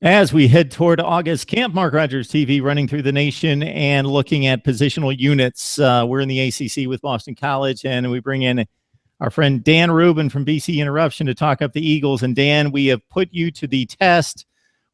As we head toward August camp, Mark Rogers TV running through the nation and looking at positional units. We're in the ACC with Boston College, and we bring in our friend Dan Rubin from BC Interruption to talk up the Eagles. And Dan, we have put you to the test.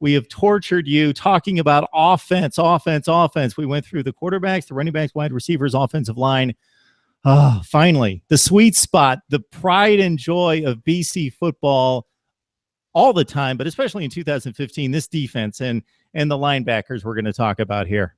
We have tortured you talking about offense. We went through the quarterbacks, the running backs, wide receivers, offensive line. Finally, the sweet spot, the pride and joy of BC football all the time, but especially in 2015, this defense and the linebackers we're going to talk about here.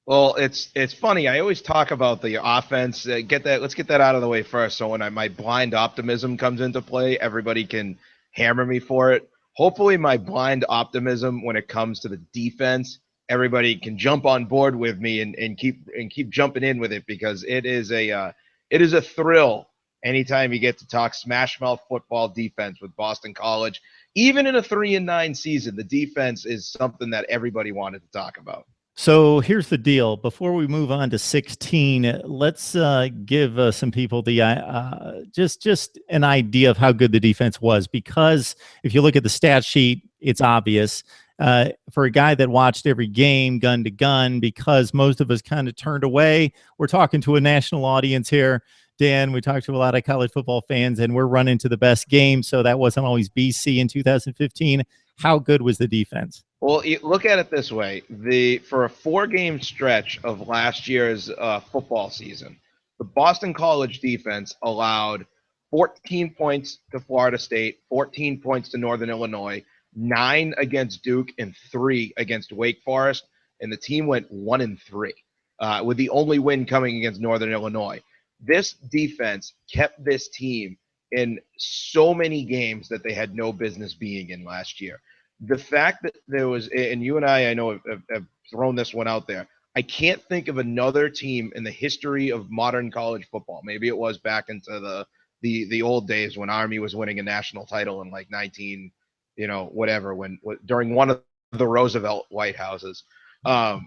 Well, it's funny. I always talk about the offense. Let's get that out of the way first. So when my blind optimism comes into play, everybody can hammer me for it. Hopefully, my blind optimism when it comes to the defense, everybody can jump on board with me and keep jumping in with it, because it is a thrill anytime you get to talk smash mouth football defense with Boston College. Even in a 3-9 season, the defense is something that everybody wanted to talk about. So here's the deal. Before we move on to 16, let's give some people the just an idea of how good the defense was, because if you look at the stat sheet, it's obvious. For a guy that watched every game gun to gun, because most of us kind of turned away. We're talking to a national audience here, Dan. We talked to a lot of college football fans, and we're running to the best game, so that wasn't always BC in 2015. How good was the defense? Well, you look at it this way. For a 4-game stretch of last year's football season, the Boston College defense allowed 14 points to Florida State, 14 points to Northern Illinois, 9 against Duke, and 3 against Wake Forest, and the team went 1-3, with the only win coming against Northern Illinois. This defense kept this team in so many games that they had no business being in last year. The fact that there was, and you and I know, have thrown this one out there, I can't think of another team in the history of modern college football. Maybe it was back into the old days when Army was winning a national title in like 19, during one of the Roosevelt White Houses.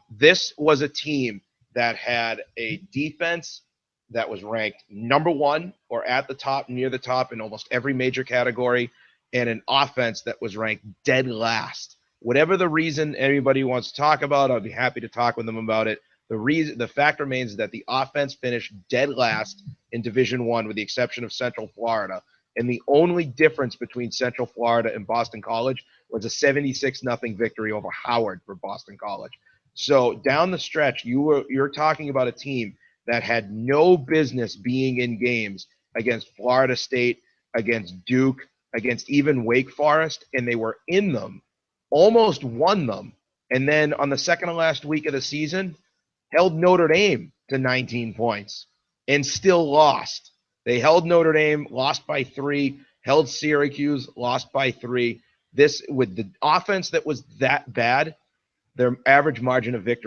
This was a team that had a defense that was ranked number 1 or at the top, near the top in almost every major category, and an offense that was ranked dead last. Whatever the reason anybody wants to talk about, I'll be happy to talk with them about it. The fact remains that the offense finished dead last in Division I, with the exception of Central Florida. And the only difference between Central Florida and Boston College was a 76-0 victory over Howard for Boston College. So down the stretch, you're talking about a team that had no business being in games against Florida State, against Duke, against even Wake Forest, and they were in them, almost won them, and then on the second to last week of the season, held Notre Dame to 19 points and still lost. They held Notre Dame, lost by 3, held Syracuse, lost by 3. This, with the offense that was that bad, their average margin of defeat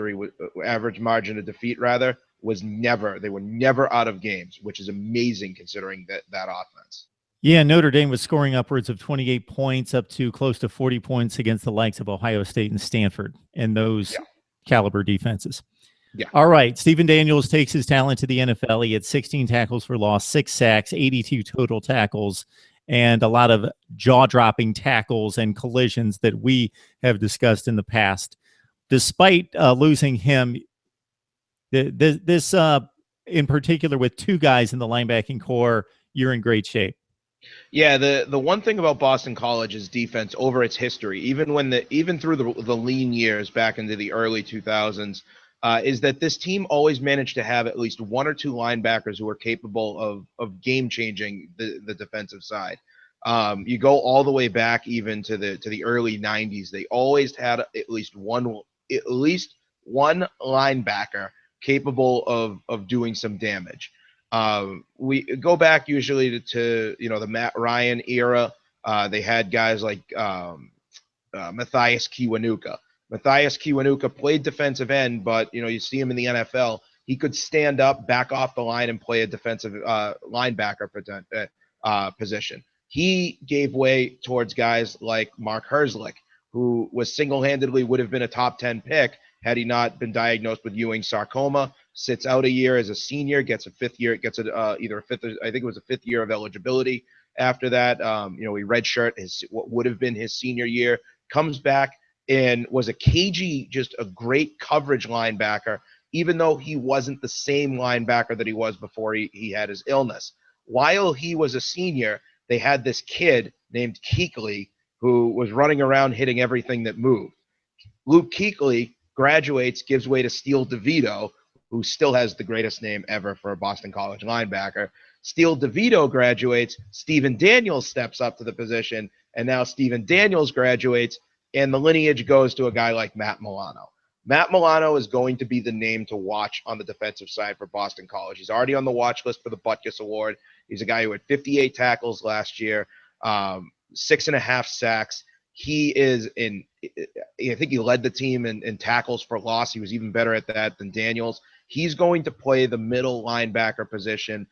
was never, they were never out of games, which is amazing considering that offense. Yeah, Notre Dame was scoring upwards of 28 points, up to close to 40 points against the likes of Ohio State and Stanford and those caliber defenses. Yeah. All right, Stephen Daniels takes his talent to the NFL. He had 16 tackles for loss, 6 sacks, 82 total tackles, and a lot of jaw-dropping tackles and collisions that we have discussed in the past. Despite losing him, this in particular with 2 guys in the linebacking core, you're in great shape. Yeah, the one thing about Boston College's defense over its history, even through the lean years back into the early 2000s, is that this team always managed to have at least 1 or 2 linebackers who were capable of game changing the defensive side. You go all the way back even to the early 90s. They always had at least one linebacker capable of doing some damage. We go back usually to the Matt Ryan era. They had guys like Matthias Kiwanuka. Matthias Kiwanuka played defensive end, but you see him in the NFL. He could stand up, back off the line, and play a defensive linebacker position. He gave way towards guys like MarkRogersTV, who was single-handedly would have been a top 10 pick had he not been diagnosed with Ewing sarcoma. Sits out a year as a senior, gets a 5th year, gets either a 5th, I think it was a 5th year of eligibility. After that, he redshirt what would have been his senior year, comes back, and was a cagey, just a great coverage linebacker, even though he wasn't the same linebacker that he was before he had his illness. While he was a senior, they had this kid named Keekley who was running around hitting everything that moved. Luke Kuechly graduates, gives way to Steele DeVito, who still has the greatest name ever for a Boston College linebacker. Steele DeVito graduates, Stephen Daniels steps up to the position, and now Stephen Daniels graduates, and the lineage goes to a guy like Matt Milano. Matt Milano is going to be the name to watch on the defensive side for Boston College. He's already on the watch list for the Butkus Award. He's a guy who had 58 tackles last year, 6.5 sacks. He is I think he led the team in tackles for loss. He was even better at that than Daniels. He's going to play the middle linebacker position.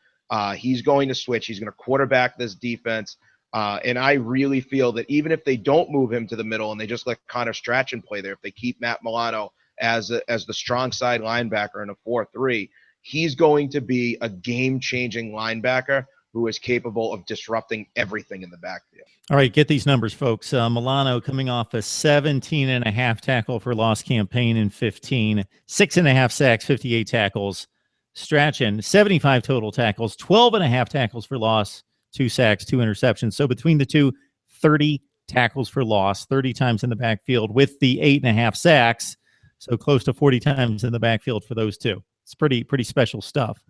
He's going to switch. He's going to quarterback this defense. And I really feel that even if they don't move him to the middle and they just let Connor Strachan play there, if they keep Matt Milano as the strong side linebacker in a 4-3, he's going to be a game-changing linebacker who is capable of disrupting everything in the backfield. All right, get these numbers, folks. Milano coming off a 17.5 tackle for loss campaign in 15, 6.5 sacks, 58 tackles. Strachan, 75 total tackles, 12.5 tackles for loss, 2 sacks, 2 interceptions. So between the two, 30 tackles for loss, 30 times in the backfield with the 8.5 sacks. So close to 40 times in the backfield for those two. It's pretty special stuff.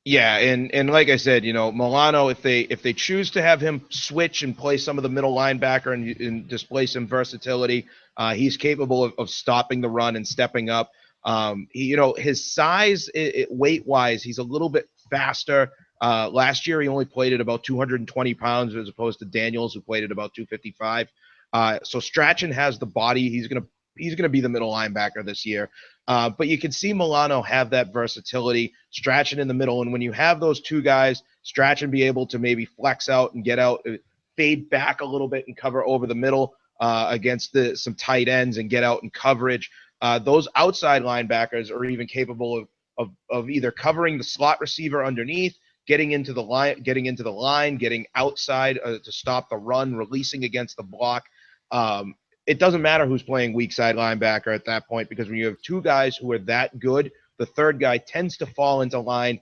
Yeah, and like I said, Milano, if they choose to have him switch and play some of the middle linebacker and display some versatility, he's capable of stopping the run and stepping up. His size, weight-wise, he's a little bit faster. Last year, he only played at about 220 pounds as opposed to Daniels, who played at about 255. So Strachan has the body. He's gonna be the middle linebacker this year. But you can see Milano have that versatility, Strachan in the middle. And when you have those two guys, Strachan be able to maybe flex out and get out, fade back a little bit and cover over the middle against some tight ends and get out in coverage. Those outside linebackers are even capable of either covering the slot receiver underneath, getting into the line, getting outside to stop the run, releasing against the block. It doesn't matter who's playing weak side linebacker at that point, because when you have two guys who are that good, the third guy tends to fall into line.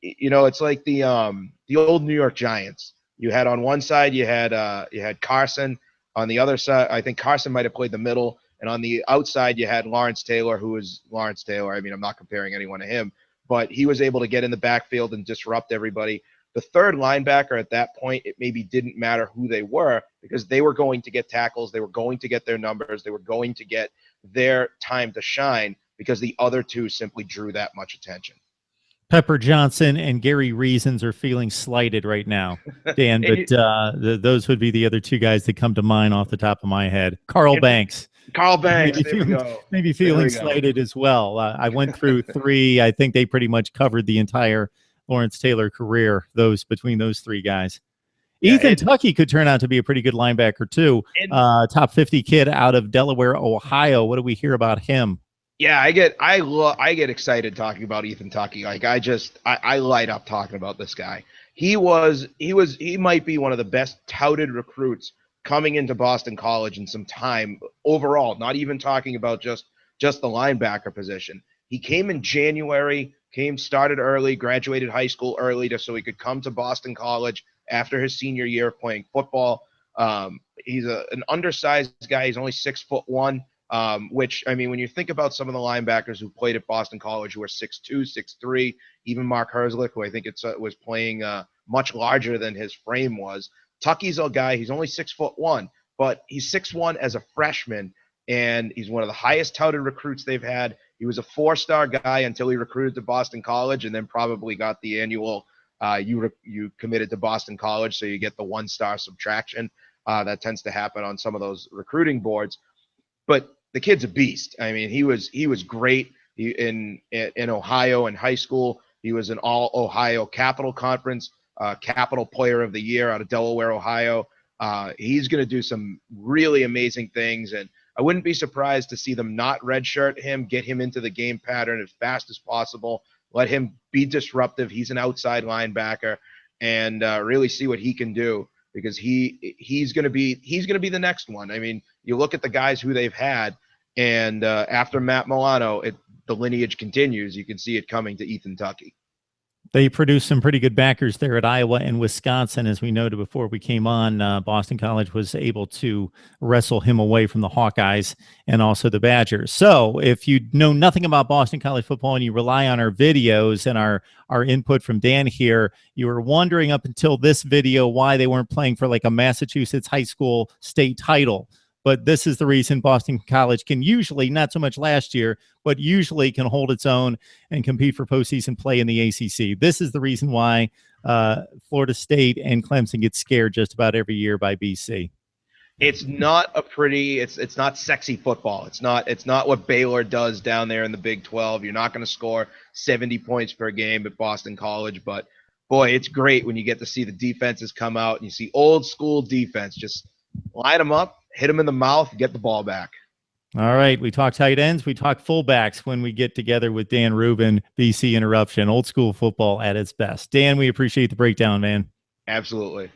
It's like the old New York Giants. You had on one side, you had Carson. On the other side, I think Carson might have played the middle. And on the outside, you had Lawrence Taylor, who was Lawrence Taylor. I mean, I'm not comparing anyone to him, but he was able to get in the backfield and disrupt everybody. The third linebacker at that point, it maybe didn't matter who they were, because they were going to get tackles. They were going to get their numbers. They were going to get their time to shine, because the other two simply drew that much attention. Pepper Johnson and Gary Reasons are feeling slighted right now, Dan, but those would be the other two guys that come to mind off the top of my head. Carl Banks. Maybe feeling slighted as well. I went through 3. I think they pretty much covered the entire Lawrence Taylor career, between those 3 guys. Yeah, Ethan Tucky could turn out to be a pretty good linebacker too. Top 50 kid out of Delaware, Ohio. What do we hear about him? Yeah, I get excited talking about Ethan Tucky. Like I light up talking about this guy. He might be one of the best touted recruits coming into Boston College in some time overall, not even talking about just the linebacker position. He came in January, started early, graduated high school early so he could come to Boston College after his senior year of playing football. He's an undersized guy. He's only 6'1", which, I mean, when you think about some of the linebackers who played at Boston College who are 6'2", 6'3", even MarkRogersTV, who I think was playing much larger than his frame was. Tucky's a guy, he's only 6'1", but he's 6'1" as a freshman, and he's one of the highest touted recruits they've had. He was a 4-star guy until he recruited to Boston College, and then probably got the annual you committed to Boston College, so you get the 1-star subtraction. That tends to happen on some of those recruiting boards. But the kid's a beast. I mean, he was great in Ohio in high school. He was an All-Ohio Capital Conference Capital Player of the Year out of Delaware, Ohio. He's going to do some really amazing things, and I wouldn't be surprised to see them not redshirt him, get him into the game pattern as fast as possible, let him be disruptive. He's an outside linebacker, and really see what he can do. because he's going to be the next one. I mean, you look at the guys who they've had, and after Matt Milano, the lineage continues. You can see it coming to Ethan Tucky. They produced some pretty good backers there at Iowa and Wisconsin. As we noted before we came on, Boston College was able to wrestle him away from the Hawkeyes and also the Badgers. So if you know nothing about Boston College football and you rely on our videos and our input from Dan here, you were wondering up until this video why they weren't playing for like a Massachusetts high school state title. But this is the reason Boston College can usually, not so much last year, but usually can hold its own and compete for postseason play in the ACC. This is the reason why Florida State and Clemson get scared just about every year by BC. It's not a pretty, it's not sexy football. It's not what Baylor does down there in the Big 12. You're not going to score 70 points per game at Boston College, but boy, it's great when you get to see the defenses come out and you see old school defense. Just line them up, hit them in the mouth, get the ball back. All right. We talk tight ends. We talk fullbacks when we get together with Dan Rubin, BC Interruption, old school football at its best. Dan, we appreciate the breakdown, man. Absolutely.